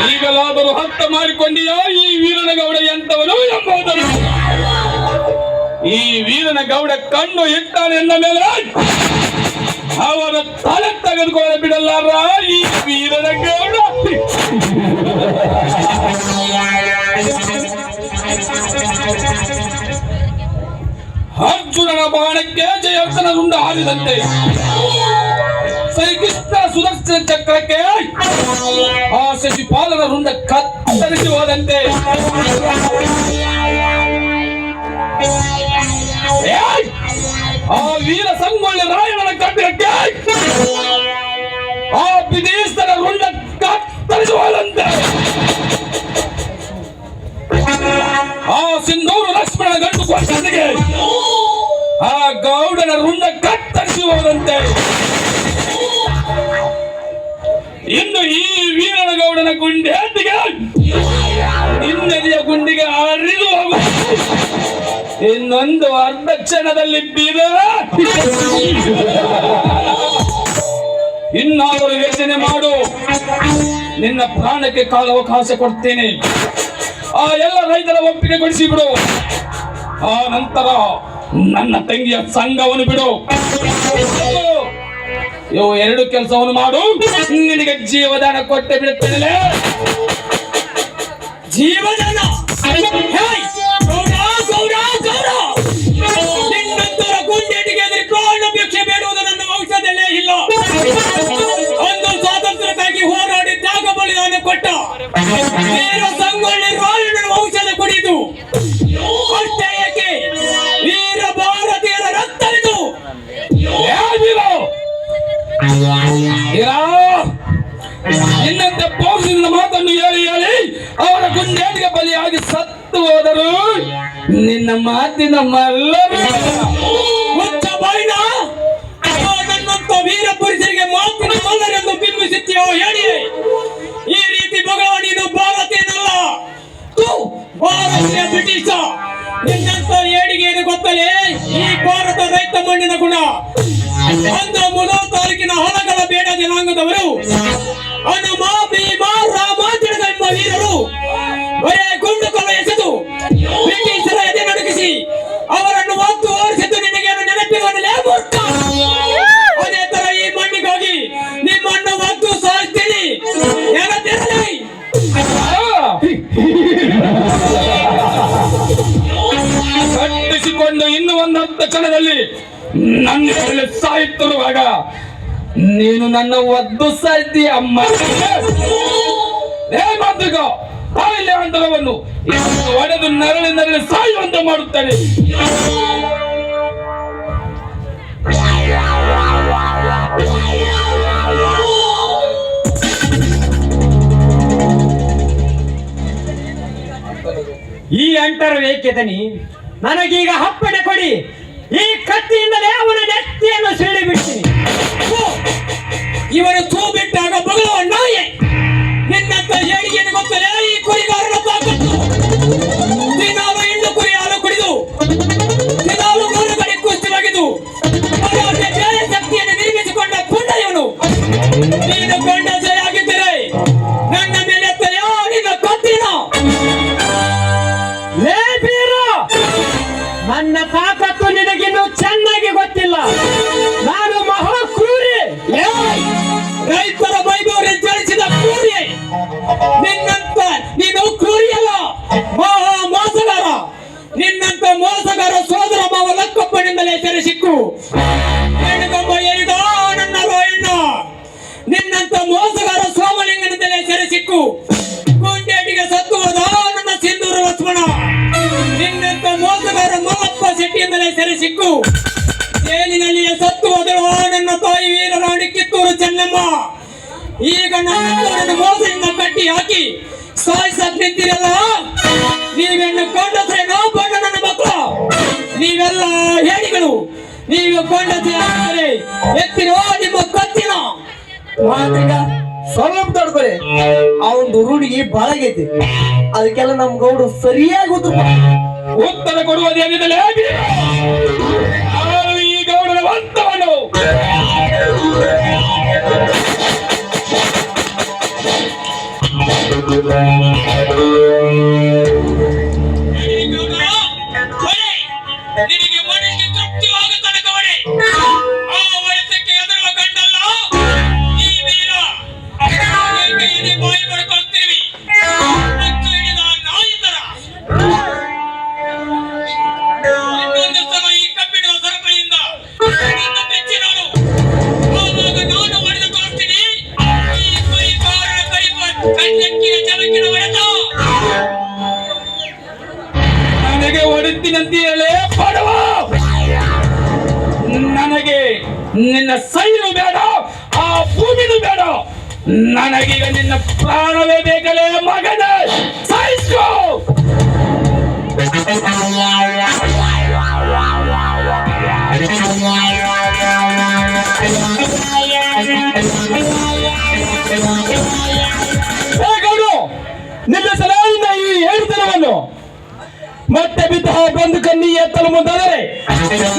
ಈಗಲಾದರೂ ಅರ್ಥ ಮಾಡಿಕೊಂಡಿಯಾ ಈ ವೀರನ ಗೌಡ ಎಂತವನು ಎಂಬುದನ್ನು? ಈ ವೀರನ ಗೌಡ ಕಣ್ಣು ಇಟ್ಟಾನೆ ಎಂದ ಮೇಲೆ ಅವರ ತಲೆ ತೆಗೆದುಕೊಳ್ಳ ಬಿಡಲಾರ ಈ ವೀರನ ಗೌಡ. ಅರ್ಜುನನ ಬಾಣಕ್ಕೆ ಜಯರ್ಧನ ರುಂಡ ಹಾರಿದಂತೆ, ಶ್ರೀಕೃಷ್ಣ ಸುದರ್ಶನ ಚಕ್ರಕ್ಕೆ ಆ ಶಶಿಪಾಲನ ರುಂಡ ಕತ್ತರಿಸಿ ಹೋದಂತೆ ಆ ವೀರ ಸಂಗೊಳ್ಳಿ ರಾಯಣ್ಣನ ಕಬ್ಬಿಣಕ್ಕೆ ಆ ವಿದೇಶದ ರುಂಡ ಕತ್ತರಿಸಿ ಹೋದಂತೆ ಆ ಸಿಂಧೂರು ಲಕ್ಷ್ಮಣ ಗಂಡು ಕೊಟ್ಟಿಗೆ ಆ ಗೌಡನ ರುಂಡ ಕತ್ತರಿಸಿ ಹೋದಂತೆ ಇನ್ನು ಈ ವೀರನ ಗೌಡನ ಗುಂಡಿ ಹತ್ತಿಗೆ ಹಿನ್ನದಿಯ ಗುಂಡಿಗೆ ಹರಿದು ಹೋಗುವ ಇನ್ನೊಂದು ಅರ್ಧ ಕ್ಷಣದಲ್ಲಿ ಬೀರ. ಇನ್ನಾದರೂ ಯೋಚನೆ ಮಾಡು, ನಿನ್ನ ಪ್ರಾಣಕ್ಕೆ ಕಾಲಾವಕಾಶ ಕೊಡ್ತೇನೆ. ಆ ಎಲ್ಲ ರೈತರ ಒಪ್ಪಿಗೆ ಗೊಳಿಸಿ ಬಿಡು. ಆ ನಂತರ ನನ್ನ ತಂಗಿಯ ಸಂಘವನ್ನು ಬಿಡು. ಇವು ಎರಡು ಕೆಲಸವನ್ನು ಮಾಡು, ನಿನಗೆ ಜೀವದಾನ ಕೊಟ್ಟೆ ಬಿಡುತ್ತೇನೆ. ಜೀವದಾನ? ನಿನ್ನಂತರ ಗುಂಡೇಟಿಗೆ ಪ್ರಾಣ ಭಿಕ್ಷೆ ಬೇಡುವುದು ನನ್ನ ವಂಶದಲ್ಲೇ ಇಲ್ಲ. ಒಂದು ಸ್ವಾತಂತ್ರ್ಯಕ್ಕಾಗಿ ಹೋರಾಡಿ ತ್ಯಾಗ ಬಲಿದಾನ ಕೊಟ್ಟ ವೀರ ಸಂಗೊಳ್ಳಿ ರಾಯಣ್ಣನ ವಂಶದ ಕುಡಿದು ಅಷ್ಟೇ ಏಕೆ ವೀರ ಭಾರತೀಯರ ರಕ್ತವಿದು. ಇನ್ನಂತೆ ಪೌರುಷದ ಮಾತನ್ನು ಹೇಳಿ ಹೇಳಿ ಅವರ ಗುಂಡೇಟಿಗೆ ಬಲಿಯಾಗಿ ಸತ್ತು ಹೋದರು. ನಿನ್ನ ಮಾತಿನ ಮಲ್ಲರು ನನ್ನಂತ ವೀರ ಪುರುಷರಿಗೆ ಮಾತಿನ ಮಲ್ಲರೆಂದು ಬಿಂಬಿಸುತ್ತೀಯೋ ಹೇಳಿ. ಈ ರೀತಿ ಭಗವಾನ್ ನೀನು ಭಾರತೀಯನಲ್ಲ, ಭಾರತೀಯ ಬ್ರಿಟಿಷ. ನಿನ್ನಂತ ಏಡಿಗೆಯನ್ನು ಗೊತ್ತಲೇ ಈ ಭಾರತ ರೈತ ಮಣ್ಣಿನ ಗುಣ. ಅಂದು ಮುದೋ ತಾಲೂಕಿನ ಹೊಲಗಳ ಬೇಡ ಜನಾಂಗದವರು ಹನುಮ ಭೀಮ ರಾಮಾಂಜನ ಎಂಬ ವೀರರು ಬರೇ ಗುಂಡು ಕೊಲ ಎಸೆದು ಬ್ರಿಟಿಷರ ಎದೆ ನಡುಗಿಸಿ ಅವರನ್ನು ಒತ್ತು ಓಡಿಸಿದ್ದು ನಿನಗೇನು ನೆನಪಿರಲಿಲ್ಲ ಮೂರ್ಖ? ಅದೇ ತರ ಈ ಮಣ್ಣಿಗಾಗಿ ನಿಮ್ಮನ್ನು ಒತ್ತು ಸಾಯಿಸ್ತೀನಿ. ನೆನಪಿರಲಿ. ಕಟ್ಟಿಸಿಕೊಂಡು ಇನ್ನು ಒಂದು ಹತ್ತು ಕ್ಷಣದಲ್ಲಿ ನನ್ನ ಮೇಲೆ ಸಾಯುತ್ತಿರುವಾಗ ನೀನು ನನ್ನ ಒದ್ದು ಸಾಯ್ತೀಯ ಅಮ್ಮ. ಮಾತುಗ ತಾಯಿಲೆ ಅಂತರವನ್ನು ಒಡೆದು ನರಳಿನಲ್ಲಿ ಸಾಯುವಂತೆ ಮಾಡುತ್ತಾನೆ. ಈ ಅಂಟರು ಏಕೆ ದನಿ? ನನಗೀಗ ಹಪ್ಪಣೆ ಕೊಡಿ. ಈ ಕತ್ತಿಯಿಂದಲೇ ಅವನ ನೆತ್ತಿಯನ್ನು ಸೀಳಿ ಬಿಡ್ತೀನಿ. ಇವನು ತೂ ಬಿಟ್ಟಾಗ ಬಗಲುವ ನಾಯೆ. ನಿನ್ನಂತ ಹೇಳಿಕೆಯನ್ನು ಗೊತ್ತಲೇ ಈ ಕುರಿಗಾರನ ತಾಕತ್ತು. ದಿನಾಲು ಹಿಂಡು ಕುರಿ ಹಾಲು ಕುಡಿದು ದಿನಾಲು ಮೂರು ಕಡೆ ಕುಸ್ತಿ ಬಗೆದು ಬೇರೆ ಶಕ್ತಿಯನ್ನು ನಿರ್ಮಿಸಿಕೊಂಡ ಪುಂಡ ಇವನು. ನೀನು ಗೊಂಡಸೆಯಾಗಿದ್ದರೆ ನನ್ನ ಮೇಲೆ ಎತ್ತಲೇ ನಿನ್ನ ಕತ್ತಿನ. ಲೇ ಬೀರ, ನನ್ನ ತಾಕತ್ತು ನಿನಗಿನ್ನು ಚೆನ್ನಾಗಿ ಗೊತ್ತಿಲ್ಲ. ನಾನು ಮಹಾ ಕ್ರೂರಿ, ರೈತರ ವೈಭವ ಜಳಿಸಿದ ಕ್ರೂರಿ. ನಿನ್ನಂತ ನೀನು ಕ್ರೂರಿಯಲ್ಲ, ಮಹಾ ಮೋಸಗಾರ. ನಿನ್ನಂತ ಮೋಸಗಾರ ಸೋದರ ಮಾವ ಲಕ್ಕಪ್ಪನಿಂದಲೇ ಸೆರೆ ಸಿಕ್ಕು ಹೆಣ್ಣುಗಂಬ ಏರಿದ ನನ್ನ ರೋಯಣ್ಣ. ನಿನ್ನಂತ ಮೋಸಗಾರ ಸೋಮಲಿಂಗನಿಂದಲೇ ಸೆರೆ ಸಿಕ್ಕು ಗುಂಡೇಟಿಗೆ ಸತ್ತು ಹೋದ ನನ್ನ ಸಿಂಧೂರು ಲಕ್ಷ್ಮಣ. ನಿನ್ನಂತ ಮೋಸಗಾರ ಮಲ್ಲಪ್ಪ ಶೆಟ್ಟಿಯಿಂದಲೇ ಸೆರೆ ಸಿಕ್ಕು ಜೈಲಿನಲ್ಲಿಯೇ ಸತ್ತು ಹೋದಳು ನನ್ನ ತಾಯಿ ವೀರರಾಣಿ ಕಿತ್ತೂರು ಚೆನ್ನಮ್ಮ. ಈಗ ನನ್ನ ಮೋಸದಿಂದ ಕಟ್ಟಿ ಹಾಕಿ ಸಾಯಿಸಕ್ ನಿಂತಿರಲ್ಲ. ನೀವೆನ್ನು ಕೊಂಡಸೇನೋ ಕೊಂಡ ನನ್ನ ಮಕ್ಕಳು, ನೀವೆಲ್ಲ ಹೇಳಿಗಳು. ನೀವು ಕೊಂಡಸೆ ಹಾಕಿದರೆ ಎತ್ತಿರೋ ನಿಮ್ಮ ಕತ್ತಿನ ಮಾತ್ರಿಗ ಸ್ವಲ್ಪ ತಡ್ಕೊಳ್ಳಿ. ಅವನು ರೂಢಿಗೆ ಬಾಳಾಗೈತಿ, ಅದಕ್ಕೆಲ್ಲ ನಮ್ ಗೌಡು ಸರಿಯಾಗಿ ಉತ್ತರ ಕೊಡುವುದೇನಿದೆ. ಈ ಗೌಡನ ವಂತವನು ನಿನಗೆ ಮನಸ್ಸಿಗೆ ತೃಪ್ತಿವಾಗುವ ತನಕ ಹೊಡೆ. ಆ ಹೊಡೆತಕ್ಕೆ ಎದುರುವ ಗಂಡಲ್ಲ ಈ ವೀರ. ಏಕೆ ಎದೆ ಬಾಯಿ ಬಡ್ಕೊಳ್ತೀವಿ? ಮುಚ್ಚು ಹಿಡಿದ ನಾಯಿ ತರ. ಇನ್ನೊಂದು ಸಲ ಈ ಕಬ್ಬಿಣ ಸರಪಳಿಯಿಂದ ನಿನ್ನ ಬೆಚ್ಚಿನವನು. ಆವಾಗ ನಾನು ಹೊಡೆದು ತೋರಿಸ್ತೀನಿ ಈ ಪರಿಕಾರನ ಕೈಯಕ್ಕಿನ ಚಮಕಿನ ಹೊಡೆತ. ನನಗೆ ಹೊಡೆತಿನಂತೀಯಲೇ ಬಡವ. ನನಗೆ ನಿನ್ನ ಸೈನು ಬೇಡ, ಆ ಭೂಮಿನೂ ಬೇಡ. ನನಗೀಗ ನಿನ್ನ ಪ್ರಾಣವೇ ಬೇಕಲೇ ಮಗನೇ. ಸಾಯಿಸ್ಕೋ. ಹೇ ಗೌಡು, ನಿಲ್ಲಿಸಲ ನಿನ್ನ ಈ ಹೇಳಿತನವನ್ನು. ಮತ್ತೆ ಬಿದ್ದ ಬಂದು ಕಣ್ಣಿ ಎತ್ತಲು ಮುಂದಾದರೆ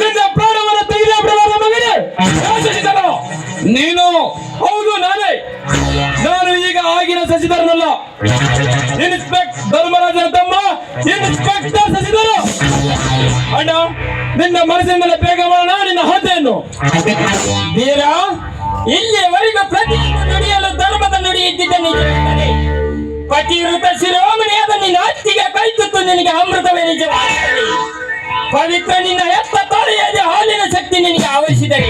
ನಿನ್ನ ಪ್ರಾಣವನ್ನು ತೆಗೆದುಬಿಡಲಾರ ಮಗನೇ. ಶಶಿಧರ, ನೀನು ಹೌದು ನಾನೇ. ನಾನು ಈಗ ಆಗಿನ ಶಶಿಧರನಲ್ಲ, ಇನ್ಸ್ಪೆಕ್ಟರ್ ಧರ್ಮರಾಜನ ತಮ್ಮ ಇನ್ಸ್ಪೆಕ್ಟರ್ ಶಶಿಧರ. ಅಣ್ಣ, ನಿನ್ನ ಮನಸ್ಸಿನ ಮೇಲೆ ಬೇಗ ಮಾಡೋಣ ನಿನ್ನ ಹತ್ಯೆಯನ್ನು. ವೀರ, ಇಲ್ಲಿಯವರೆಗೂ ಪ್ರತಿಯೊಂದು ನುಡಿಯಲು ಧರ್ಮದ ನುಡಿ ಇದ್ದಿದ್ದ ನಿಜವಾದರೆ ಪತಿವೃತ ಶಿರೋಮಣಿಯಾದ ನಿನ್ನ ಅತ್ತಿಗೆ ಕೈತುತ್ತು ನಿನಗೆ ಅಮೃತವೇ ನಿಜವಾದರೆ ಪವಿತ್ರ ನಿನ್ನ ಎತ್ತ ತಾಳೆಯಾದ ಹಾಲಿನ ಶಕ್ತಿ ನಿನಗೆ ಆವರಿಸಿದರೆ